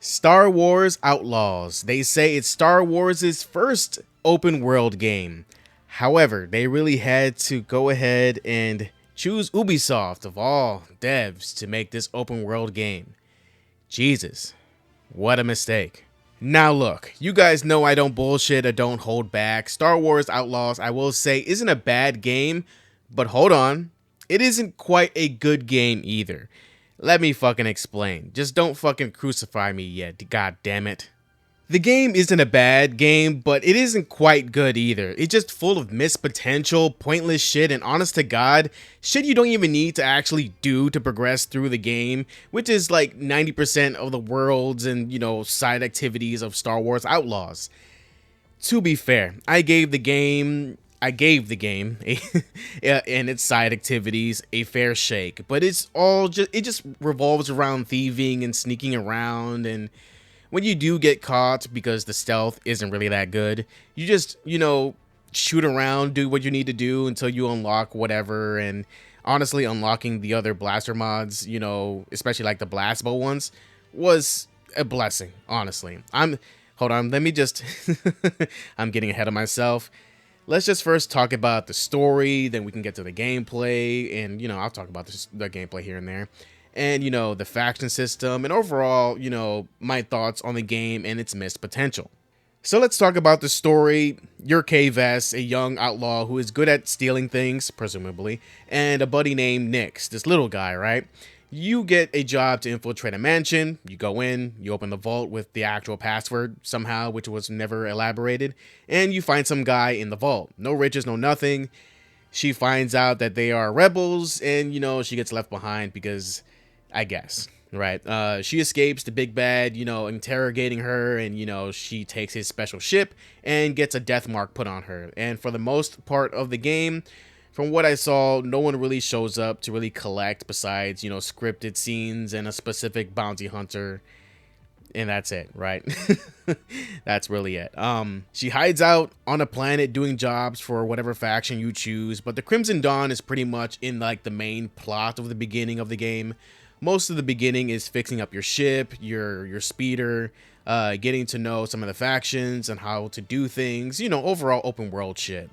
Star Wars Outlaws. They say it's Star Wars' first open world game. However, they really had to go ahead and choose Ubisoft of all devs to make this open world game. Jesus, what a mistake. Now look, you guys know I don't bullshit or don't hold back. Star Wars Outlaws, I will say, isn't a bad game, but hold on, it isn't quite a good game either. Let me fucking explain. Just don't fucking crucify me yet, god damn it. The game isn't a bad game, but it isn't quite good either. It's just full of missed potential, pointless shit, and honest to god, shit you don't even need to actually do to progress through the game, which is like 90% of the worlds and, side activities of Star Wars Outlaws. To be fair, I gave the game and its side activities a fair shake, but it just revolves around thieving and sneaking around, and when you do get caught because the stealth isn't really that good, you just, shoot around, do what you need to do until you unlock whatever. And honestly, unlocking the other blaster mods, especially like the blast bow ones, was a blessing, honestly. Hold on, let me just I'm getting ahead of myself. Let's just first talk about the story, then we can get to the gameplay, and, I'll talk about the gameplay here and there. And, the faction system, and overall, my thoughts on the game and its missed potential. So let's talk about the story. You're K-Vess, a young outlaw who is good at stealing things, presumably, and a buddy named Nix, this little guy, right? You get a job to infiltrate a mansion, you go in, you open the vault with the actual password somehow, which was never elaborated, and you find some guy in the vault. No riches, no nothing. She finds out that they are rebels, and, she gets left behind because, I guess, right? She escapes the big bad, interrogating her, and, she takes his special ship and gets a death mark put on her. And for the most part of the game, from what I saw, no one really shows up to really collect besides, scripted scenes and a specific bounty hunter. And that's it, right? That's really it. She hides out on a planet doing jobs for whatever faction you choose, but the Crimson Dawn is pretty much in like the main plot of the beginning of the game. Most of the beginning is fixing up your ship, your speeder, getting to know some of the factions and how to do things, overall open world shit.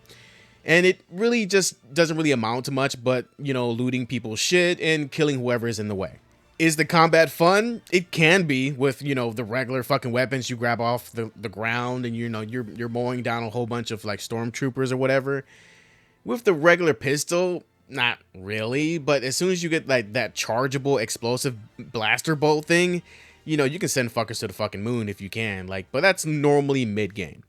And it really just doesn't really amount to much but, looting people's shit and killing whoever is in the way. Is the combat fun? It can be with, the regular fucking weapons you grab off the ground and, you're mowing down a whole bunch of like stormtroopers or whatever. With the regular pistol, not really, but as soon as you get like that chargeable explosive blaster bolt thing, you can send fuckers to the fucking moon if you can, but that's normally mid-game.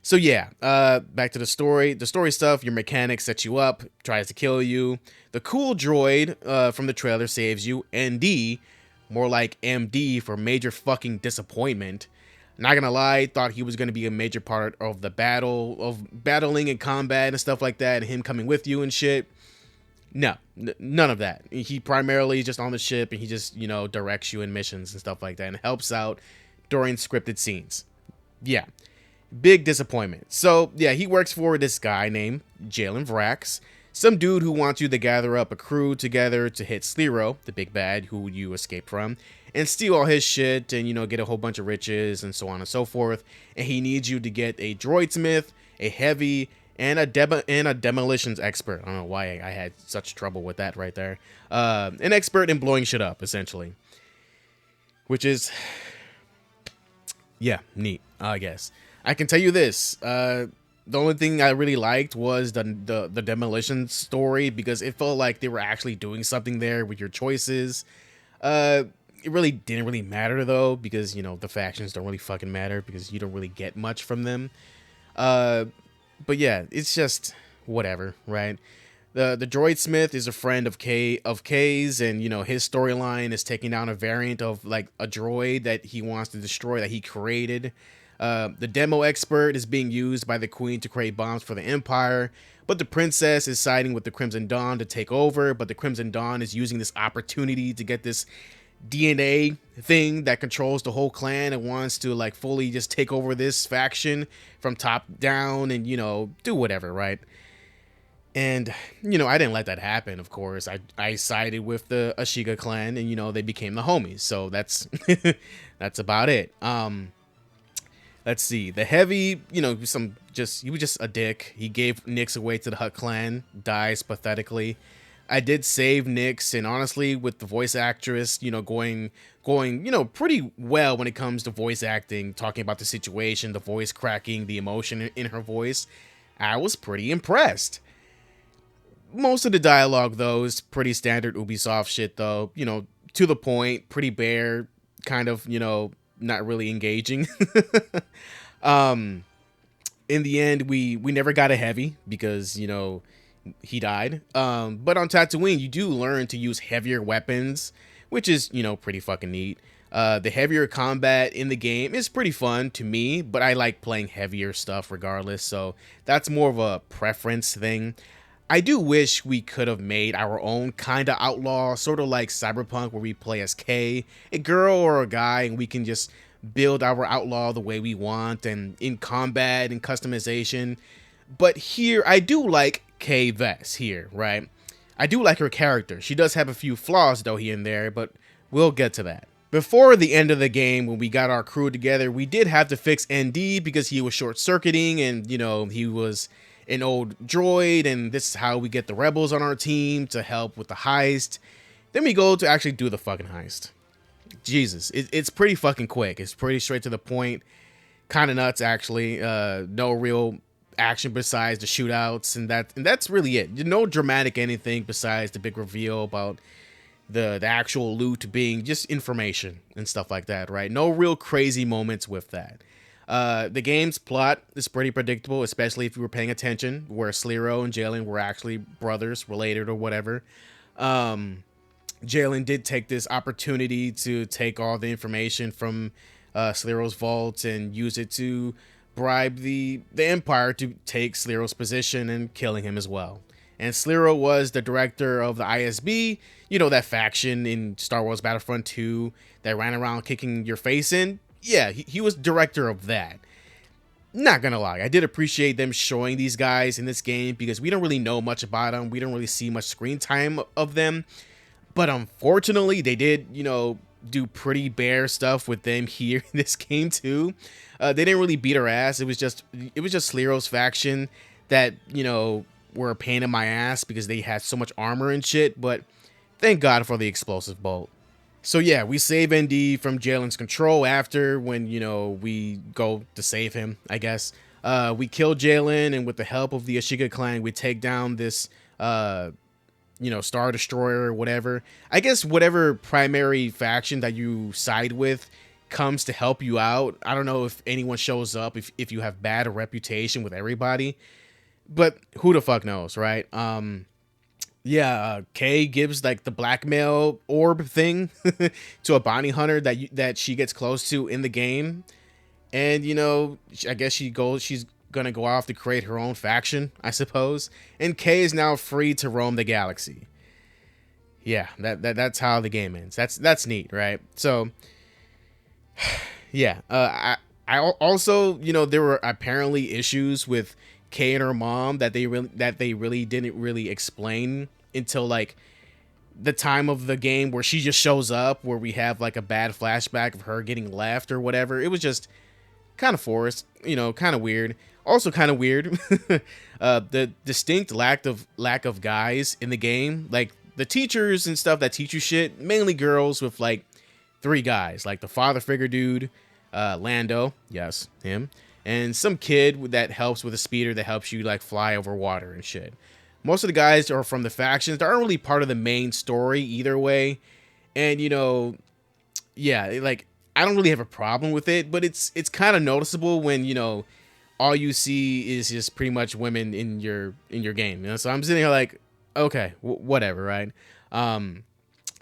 So yeah, back to the story. The story stuff, your mechanic sets you up, tries to kill you. The cool droid from the trailer saves you. ND, more like MD for major fucking disappointment. Not gonna lie, thought he was gonna be a major part of the battle, of battling and combat and stuff like that, and him coming with you and shit. No, none of that. He primarily is just on the ship and he just, directs you in missions and stuff like that and helps out during scripted scenes. Yeah. Big disappointment. So, yeah, he works for this guy named Jalen Vrax, some dude who wants you to gather up a crew together to hit Slero, the big bad who you escaped from, and steal all his shit and, get a whole bunch of riches and so on and so forth. And he needs you to get a droidsmith, a heavy, and a demolitions expert. I don't know why I had such trouble with that right there. An expert in blowing shit up, essentially. Which is, yeah, neat, I guess. I can tell you this, the only thing I really liked was the demolition story, because it felt like they were actually doing something there with your choices. It really didn't really matter though, because, the factions don't really fucking matter because you don't really get much from them. But yeah, it's just whatever, right? The droidsmith is a friend of K's, and, his storyline is taking down a variant of like a droid that he wants to destroy that he created. The demo expert is being used by the queen to create bombs for the Empire, but the princess is siding with the Crimson Dawn to take over, but the Crimson Dawn is using this opportunity to get this DNA thing that controls the whole clan and wants to like fully just take over this faction from top down and, do whatever, right? And, I didn't let that happen, of course. I sided with the Ashiga clan and, they became the homies. So that's that's about it. Let's see. The heavy, he was just a dick. He gave Nyx away to the Hut clan, dies pathetically. I did save Nyx, and honestly, with the voice actress, going, pretty well when it comes to voice acting, talking about the situation, the voice cracking, the emotion in her voice, I was pretty impressed. Most of the dialogue, though, is pretty standard Ubisoft shit, though. To the point, pretty bare, kind of, not really engaging. um, in the end, we never got a heavy because, he died. But on Tatooine, you do learn to use heavier weapons, which is, pretty fucking neat. The heavier combat in the game is pretty fun to me, but I like playing heavier stuff regardless, so that's more of a preference thing. I do wish we could have made our own kind of outlaw, sort of like Cyberpunk, where we play as Kay, a girl or a guy, and we can just build our outlaw the way we want, and in combat and customization. But here, I do like Kay Vess here, right? I do like her character. She does have a few flaws, though, here and there, but we'll get to that. Before the end of the game, when we got our crew together, we did have to fix ND because he was short-circuiting, and, he was an old droid, and this is how we get the rebels on our team to help with the heist. Then we go to actually do the fucking heist. Jesus, it's pretty fucking quick. It's pretty straight to the point. Kind of nuts, actually. No real action besides the shootouts, and that's really it. No dramatic anything besides the big reveal about the actual loot being just information and stuff like that, right? No real crazy moments with that. The game's plot is pretty predictable, especially if you were paying attention, where Sliro and Jalen were actually brothers, related or whatever. Jalen did take this opportunity to take all the information from Sliro's vault and use it to bribe the Empire to take Sliro's position and killing him as well. And Sliro was the director of the ISB, that faction in Star Wars Battlefront 2 that ran around kicking your face in. Yeah, he was director of that. Not gonna lie, I did appreciate them showing these guys in this game because we don't really know much about them. We don't really see much screen time of them. But unfortunately, they did, do pretty bare stuff with them here in this game too. They didn't really beat our ass. It was just Sliro's faction that, were a pain in my ass because they had so much armor and shit. But thank God for the explosive bolt. So yeah, we save ND from Jalen's control after when, we go to save him, I guess. We kill Jalen, and with the help of the Ashiga clan, we take down this, Star Destroyer or whatever. I guess whatever primary faction that you side with comes to help you out. I don't know if anyone shows up if you have bad reputation with everybody, but who the fuck knows, right? Kay gives like the blackmail orb thing to a bounty hunter that she gets close to in the game, and I guess she's gonna go off to create her own faction, I suppose. And Kay is now free to roam the galaxy. Yeah, that's how the game ends. That's neat, right? So, yeah. I also, there were apparently issues with Kay and her mom that they really didn't really explain until like the time of the game where she just shows up, where we have like a bad flashback of her getting left or whatever. It was just kind of forced, kind of weird. Also kind of weird, the distinct lack of guys in the game, like the teachers and stuff that teach you shit, mainly girls with like 3 guys, like the father figure dude, Lando, yes, him, and some kid that helps with a speeder that helps you like fly over water and shit. Most of the guys are from the factions. They aren't really part of the main story either way, and yeah, like I don't really have a problem with it, but it's kind of noticeable when all you see is just pretty much women in your game. So I'm sitting here like, okay, whatever, right?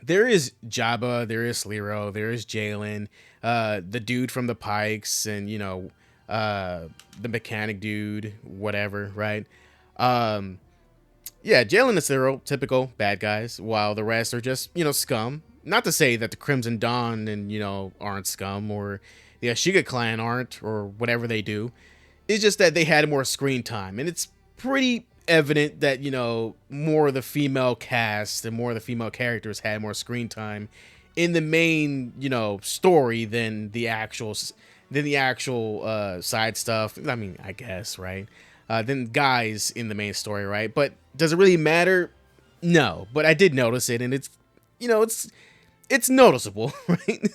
There is Jabba, there is Sliro, there is Jalen, the dude from the Pikes, and the mechanic dude, whatever, right? Yeah, Jalen and Sliro, typical bad guys, while the rest are just scum. Not to say that the Crimson Dawn and aren't scum, or the Ashiga clan aren't, or whatever they do. It's just that they had more screen time, and it's pretty evident that, more of the female cast and more of the female characters had more screen time in the main, story than the actual side stuff. I mean, I guess, right? Than guys in the main story, right? But does it really matter? No, but I did notice it, and it's noticeable, right?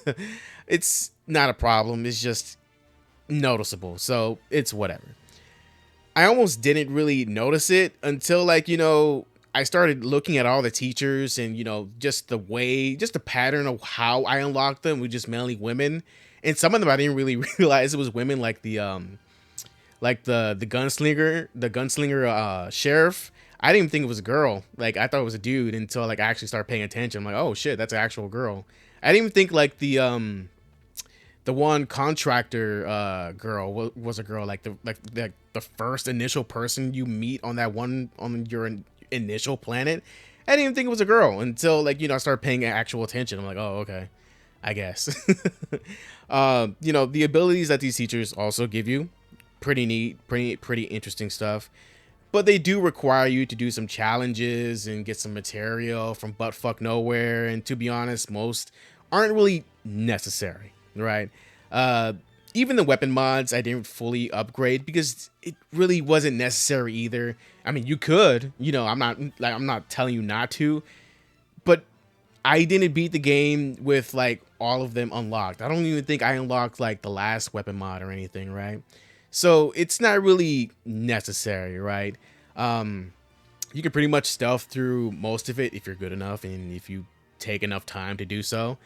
It's not a problem. It's just noticeable. So it's whatever. I almost didn't really notice it until, like, I started looking at all the teachers and, just the pattern of how I unlocked them with just mainly women. And some of them I didn't really realize it was women, like the gunslinger sheriff. I didn't even think it was a girl. Like, I thought it was a dude until, like, I actually started paying attention. I'm like, oh shit, that's an actual girl. I didn't even think, like, the one contractor girl was a girl. Like the first initial person you meet on your initial planet. I didn't even think it was a girl until, like, I started paying actual attention. I'm like, oh, okay, I guess. The abilities that these teachers also give you, pretty neat, pretty interesting stuff. But they do require you to do some challenges and get some material from buttfuck nowhere. And to be honest, most aren't really necessary, right? Even the weapon mods I didn't fully upgrade because it really wasn't necessary either. I mean, you could, I'm not telling you not to, but I didn't beat the game with, like, all of them unlocked. I don't even think I unlocked, like, the last weapon mod or anything, right? So it's not really necessary, right? You can pretty much stealth through most of it if you're good enough and if you take enough time to do so.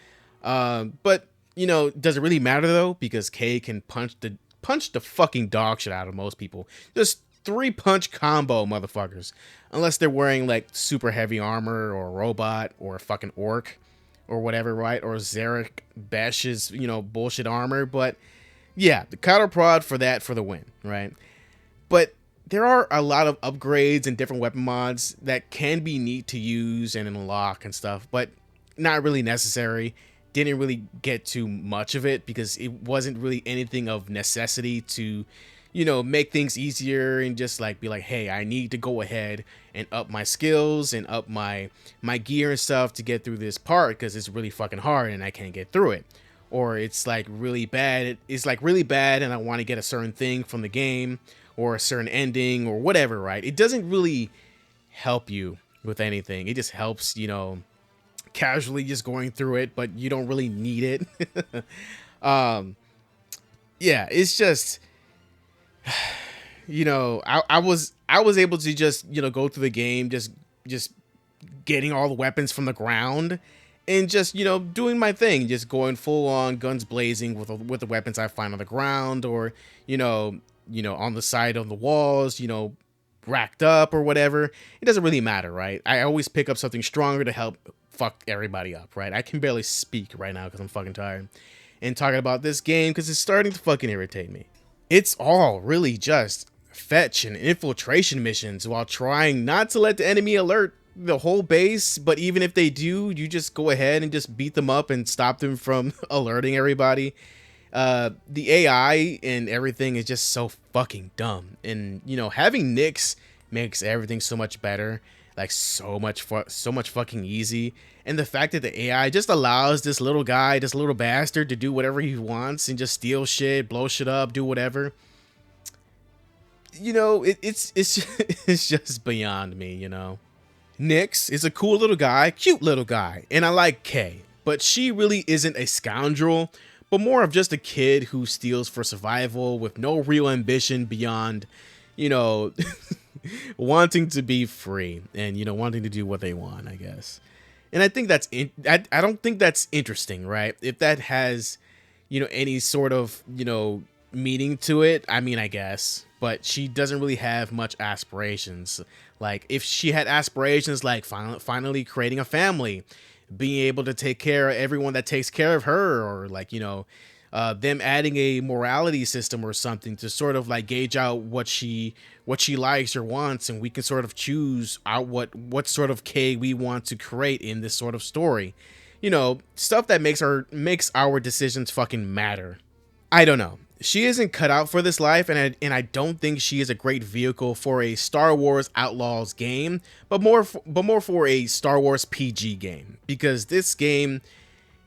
But does it really matter though? Because K can punch the fucking dog shit out of most people. Just 3-punch combo, motherfuckers. Unless they're wearing, like, super heavy armor or a robot or a fucking orc or whatever, right? Or Zarek Besh's, bullshit armor. But yeah, the counter prod for the win, right? But there are a lot of upgrades and different weapon mods that can be neat to use and unlock and stuff, but not really necessary. Didn't really get too much of it because it wasn't really anything of necessity to, make things easier and just, like, be like, hey, I need to go ahead and up my skills and up my gear and stuff to get through this part because it's really fucking hard and I can't get through it. Or it's, like, really bad. It's, like, really bad and I want to get a certain thing from the game or a certain ending or whatever, right? It doesn't really help you with anything. It just helps, casually just going through it, but you don't really need it. Yeah, it's just, I was able to just, go through the game, just getting all the weapons from the ground and just, doing my thing, just going full on guns blazing with the weapons I find on the ground or, on the side of the walls, racked up or whatever. It doesn't really matter, right? I always pick up something stronger to help fuck everybody up, right? I can barely speak right now because I'm fucking tired and talking about this game because it's starting to fucking irritate me. It's all really just fetch and infiltration missions while trying not to let the enemy alert the whole base, but even if they do, you just go ahead and just beat them up and stop them from alerting everybody. The AI and everything is just so fucking dumb, and having Nyx makes everything so much better, like so much fucking easy. And the fact that the AI just allows this little guy, this little bastard, to do whatever he wants and just steal shit, blow shit up, do whatever. It's it's just beyond me. Nyx is a cool little guy, cute little guy, and I like Kay, but she really isn't a scoundrel, but more of just a kid who steals for survival with no real ambition beyond, wanting to be free and, wanting to do what they want, I guess. And I think I don't think that's interesting, right? If that has, any sort of, meaning to it, I mean, I guess. But she doesn't really have much aspirations. Like, if she had aspirations like finally creating a family, being able to take care of everyone that takes care of her, or like, them adding a morality system or something to sort of like gauge out what she likes or wants, and we can sort of choose out what sort of K we want to create in this sort of story. Stuff that makes our decisions fucking matter. I don't know. She isn't cut out for this life, and I don't think she is a great vehicle for a Star Wars Outlaws game, but more for a Star Wars PG game, because this game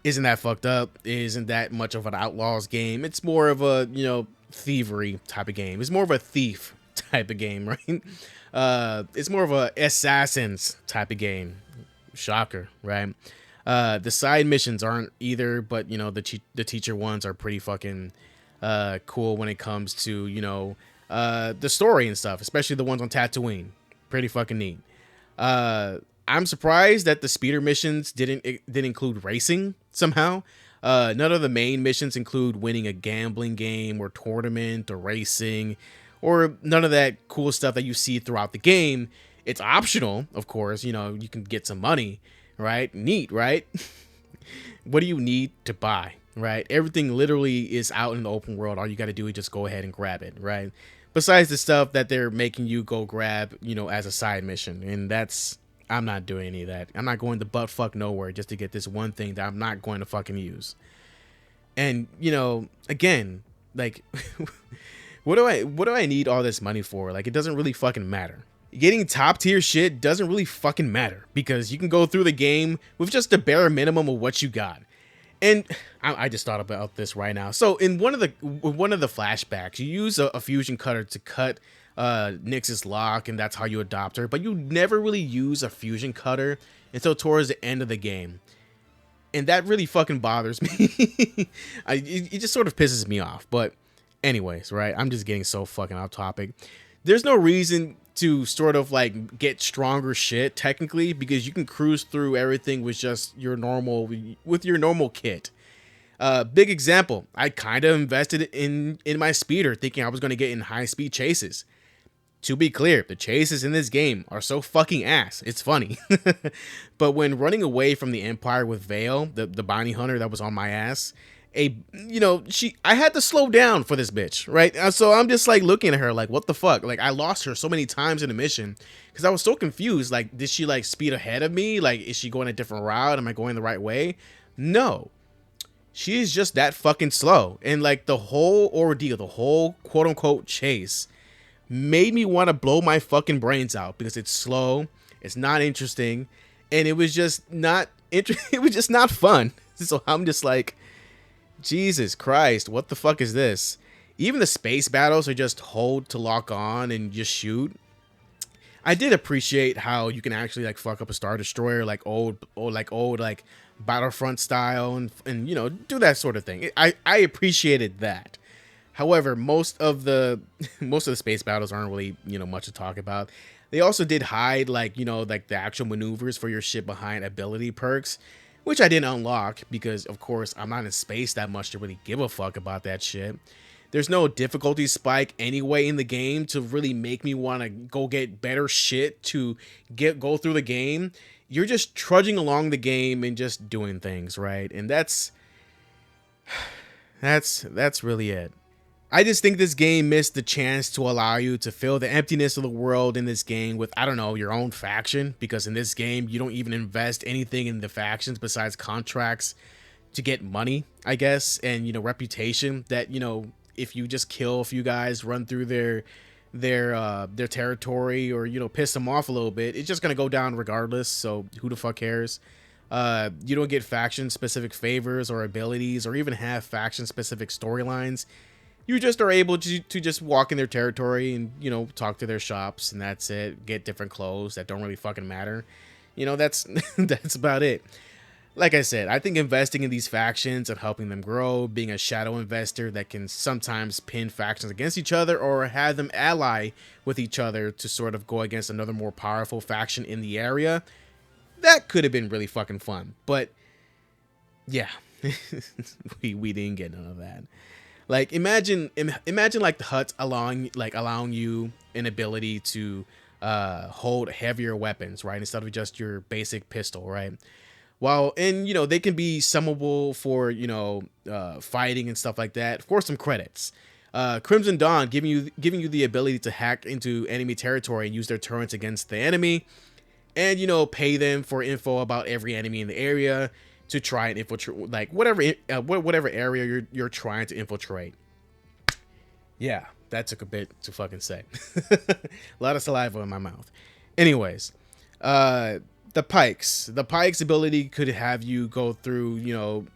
isn't that fucked up, isn't that much of an Outlaws game. It's more of a, thievery type of game. It's more of a thief type of game, right? It's more of a assassins type of game. Shocker, right? The side missions aren't either, but the teacher ones are pretty fucking cool when it comes to the story and stuff, especially the ones on Tatooine. Pretty fucking neat. I'm surprised that the speeder missions didn't include racing somehow. None of the main missions include winning a gambling game or tournament or racing, or none of that cool stuff that you see throughout the game. It's optional, of course. You can get some money, right? Neat, right? What do you need to buy, right? Everything literally is out in the open world. All you got to do is just go ahead and grab it, right? Besides the stuff that they're making you go grab, as a side mission. And I'm not doing any of that. I'm not going to butt fuck nowhere just to get this one thing that I'm not going to fucking use. And, again, like, what do I need all this money for? Like, it doesn't really fucking matter. Getting top tier shit doesn't really fucking matter, because you can go through the game with just the bare minimum of what you got. And I just thought about this right now. So in one of the flashbacks, you use a fusion cutter to cut Nyx's lock, and that's how you adopt her. But you never really use a fusion cutter until towards the end of the game, and that really fucking bothers me. It just sort of pisses me off. But anyways, right? I'm just getting so fucking off topic. There's no reason to sort of like get stronger shit technically, because you can cruise through everything with just your normal kit. Big example, I kind of invested in my speeder thinking I was going to get in high speed chases. To be clear, the chases in this game are so fucking ass. It's funny. But when running away from the Empire with Vale, the bounty hunter that was on my ass, I had to slow down for this bitch, right? So I'm just like looking at her like, what the fuck? Like, I lost her so many times in the mission because I was so confused. Like, did she like speed ahead of me? Like, is she going a different route? Am I going the right way? No, she is just that fucking slow. And like the whole ordeal, the whole quote unquote chase made me want to blow my fucking brains out because it's slow, it's not interesting, and it was just not it was just not fun. So I'm just like, Jesus Christ, what the fuck is this? Even the space battles are just hold to lock on and just shoot. I did appreciate how you can actually like fuck up a Star Destroyer like old Battlefront style and do that sort of thing. I appreciated that. However, most of the space battles aren't really, much to talk about. They also did hide like the actual maneuvers for your ship behind ability perks, which I didn't unlock because of course I'm not in space that much to really give a fuck about that shit. There's no difficulty spike anyway in the game to really make me want to go get better shit to go through the game. You're just trudging along the game and just doing things, right? And that's really it. I just think this game missed the chance to allow you to fill the emptiness of the world in this game with, I don't know, your own faction. Because in this game, you don't even invest anything in the factions besides contracts to get money, I guess. And, reputation that, if you just kill a few guys, run through their territory or, piss them off a little bit, it's just going to go down regardless. So who the fuck cares? You don't get faction specific favors or abilities or even have faction specific storylines. You just are able to just walk in their territory and, talk to their shops, and that's it. Get different clothes that don't really fucking matter. That's that's about it. Like I said, I think investing in these factions and helping them grow, being a shadow investor that can sometimes pin factions against each other or have them ally with each other to sort of go against another more powerful faction in the area, that could have been really fucking fun. But yeah, we didn't get none of that. Like imagine like the Hutts allowing you an ability to hold heavier weapons, right, instead of just your basic pistol, right? Well, and they can be summable for fighting and stuff like that. Of course, some credits. Crimson Dawn giving you the ability to hack into enemy territory and use their turrets against the enemy, and pay them for info about every enemy in the area to try and infiltrate, like whatever area you're trying to infiltrate. Yeah, that took a bit to fucking say. A lot of saliva in my mouth. Anyways, the pikes. The pikes ability could have you go through,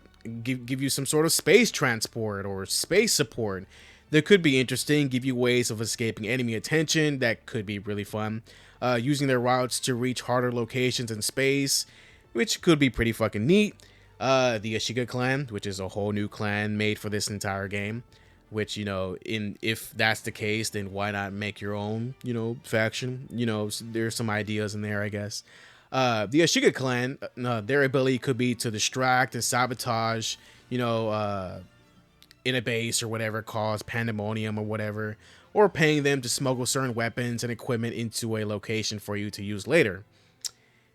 give you some sort of space transport or space support. That could be interesting, give you ways of escaping enemy attention. That could be really fun. Using their routes to reach harder locations in space, which could be pretty fucking neat. The Ashiga clan, which is a whole new clan made for this entire game. Which, if that's the case, then why not make your own, faction? There's some ideas in there, I guess. The Ashiga clan, their ability could be to distract and sabotage, in a base or whatever, cause pandemonium or whatever, or paying them to smuggle certain weapons and equipment into a location for you to use later.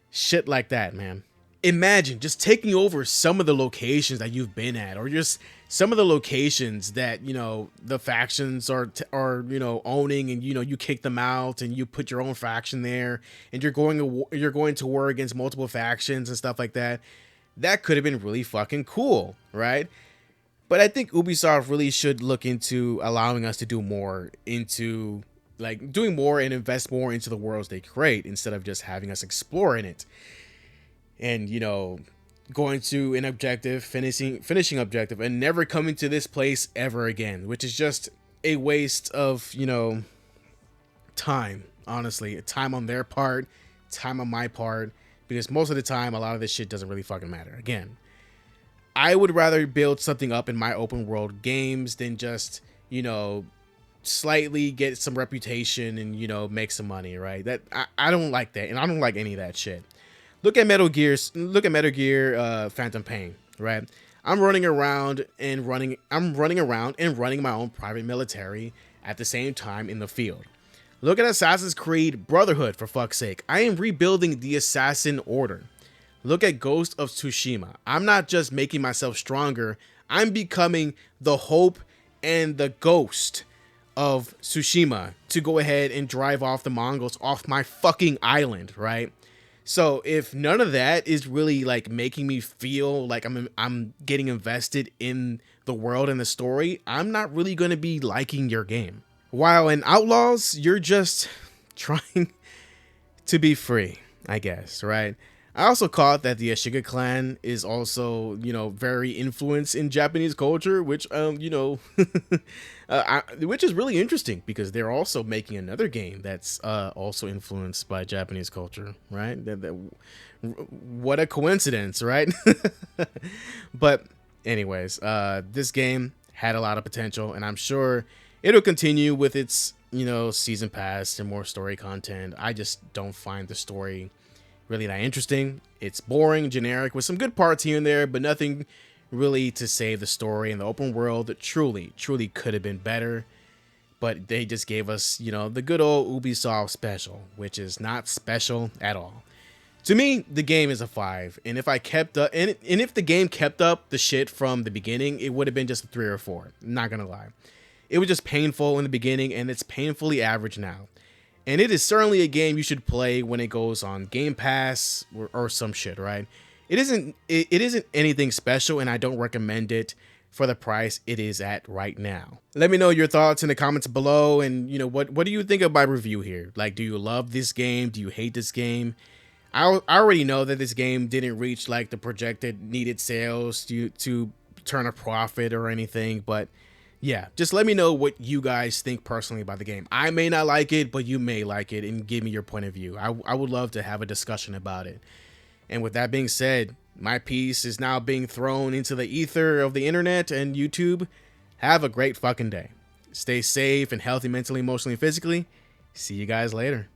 Shit like that, man. Imagine just taking over some of the locations that you've been at, or just some of the locations that, the factions are owning, and, you kick them out and you put your own faction there, and you're going to war against multiple factions and stuff like that. That could have been really fucking cool, right? But I think Ubisoft really should look into allowing us to do more into, like, doing more and invest more into the worlds they create instead of just having us explore in it. And, going to an objective, finishing objective, and never coming to this place ever again, which is just a waste of, time, honestly. Time on their part, time on my part, because most of the time, a lot of this shit doesn't really fucking matter. Again, I would rather build something up in my open world games than just, slightly get some reputation and, make some money, right? That I don't like that, and I don't like any of that shit. Look at Metal Gear Phantom Pain, right? I'm running around and running my own private military at the same time in the field. Look at Assassin's Creed Brotherhood, for fuck's sake. I am rebuilding the Assassin Order. Look at Ghost of Tsushima. I'm not just making myself stronger, I'm becoming the hope and the ghost of Tsushima to go ahead and drive off the Mongols off my fucking island, right? So if none of that is really like making me feel like I'm getting invested in the world and the story, I'm not really going to be liking your game. While in Outlaws, you're just trying to be free, I guess, right? I also caught that the Ashiga clan is also, very influenced in Japanese culture, which, which is really interesting because they're also making another game that's also influenced by Japanese culture, right? What a coincidence, right? But anyways, this game had a lot of potential, and I'm sure it'll continue with its, season pass and more story content. I just don't find the story really that interesting. It's boring, generic, with some good parts here and there, but nothing really to save the story. And the open world truly could have been better, but they just gave us, the good old Ubisoft special, which is not special at all. To me, the game is a 5, and if I kept up, and if the game kept up the shit from the beginning, it would have been just a 3 or 4. Not gonna lie, it was just painful in the beginning, and it's painfully average now. And it is certainly a game you should play when it goes on Game Pass or some shit, right? It isn't anything special, and I don't recommend it for the price it is at right now. Let me know your thoughts in the comments below, and what do you think of my review here? Like, do you love this game? Do you hate this game? I already know that this game didn't reach like the projected needed sales to turn a profit or anything, but yeah, just let me know what you guys think personally about the game. I may not like it, but you may like it, and give me your point of view. I would love to have a discussion about it. And with that being said, my piece is now being thrown into the ether of the internet and YouTube. Have a great fucking day. Stay safe and healthy mentally, emotionally, and physically. See you guys later.